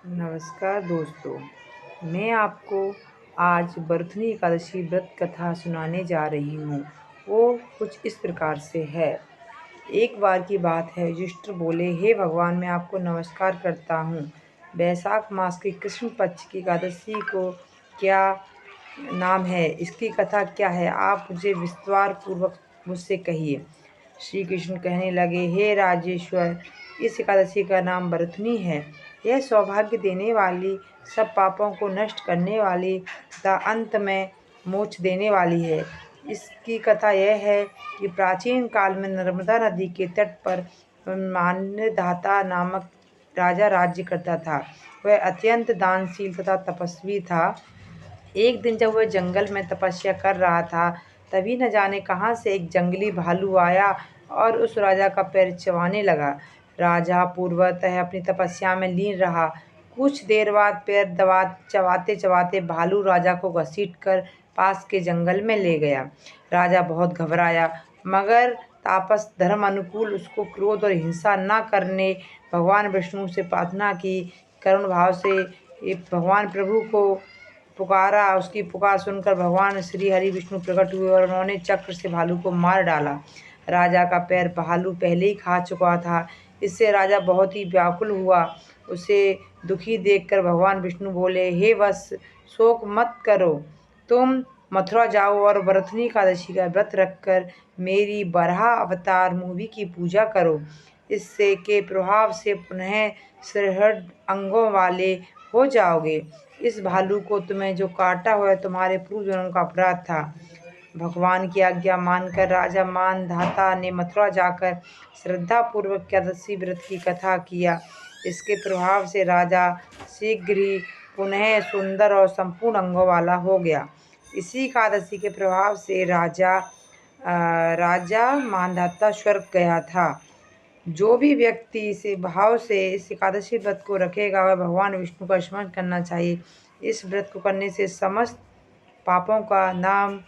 नमस्कार दोस्तों, मैं आपको आज बरथनी एकादशी व्रत कथा सुनाने जा रही हूँ। वो कुछ इस प्रकार से है। एक बार की बात है, युधिष्ठिर बोले, हे भगवान, मैं आपको नमस्कार करता हूँ। वैशाख मास की कृष्ण पक्ष की एकादशी को क्या नाम है? इसकी कथा क्या है? आप मुझे विस्तार पूर्वक मुझसे कहिए। श्री कृष्ण कहने लगे, हे राजेश्वर, इस एकादशी का नाम बरथनी है। यह सौभाग्य देने वाली, सब पापों को नष्ट करने वाली तथा अंत में मोक्ष देने वाली है। इसकी कथा यह है कि प्राचीन काल में नर्मदा नदी के तट पर मान्यधाता नामक राजा राज्य करता था। वह अत्यंत दानशील तथा तपस्वी था। एक दिन जब वह जंगल में तपस्या कर रहा था, तभी न जाने कहाँ से एक जंगली भालू आया और उस राजा का पैर चबाने लगा। राजा पूर्वतः अपनी तपस्या में लीन रहा। कुछ देर बाद पैर दबा चबाते चबाते भालू राजा को घसीटकर पास के जंगल में ले गया। राजा बहुत घबराया, मगर तापस धर्म अनुकूल उसको क्रोध और हिंसा न करने भगवान विष्णु से प्रार्थना की। करुण भाव से भगवान प्रभु को पुकारा। उसकी पुकार सुनकर भगवान श्री हरि विष्णु प्रकट हुए और उन्होंने चक्र से भालू को मार डाला। राजा का पैर भालू पहले ही खा चुका था। इससे राजा बहुत ही व्याकुल हुआ। उसे दुखी देखकर भगवान विष्णु बोले, हे वत्स, शोक मत करो। तुम मथुरा जाओ और बरथनी एकादशी का व्रत रखकर मेरी बराह अवतार मूवी की पूजा करो। इससे के प्रभाव से पुनः सुदृढ़ अंगों वाले हो जाओगे। इस भालू को तुम्हें जो काटा हुआ तुम्हारे पूर्व जन्म का अपराध था। भगवान की आज्ञा मानकर राजा मानधाता ने मथुरा जाकर श्रद्धापूर्वक एकादशी व्रत की कथा किया। इसके प्रभाव से राजा शीघ्र ही पुनः सुंदर और संपूर्ण अंगों वाला हो गया। इसी एकादशी के प्रभाव से राजा मानधाता स्वर्ग गया था। जो भी व्यक्ति इसे भाव से इस एकादशी व्रत को रखेगा, वह भगवान विष्णु का स्मरण करना चाहिए। इस व्रत को करने से समस्त पापों का नाम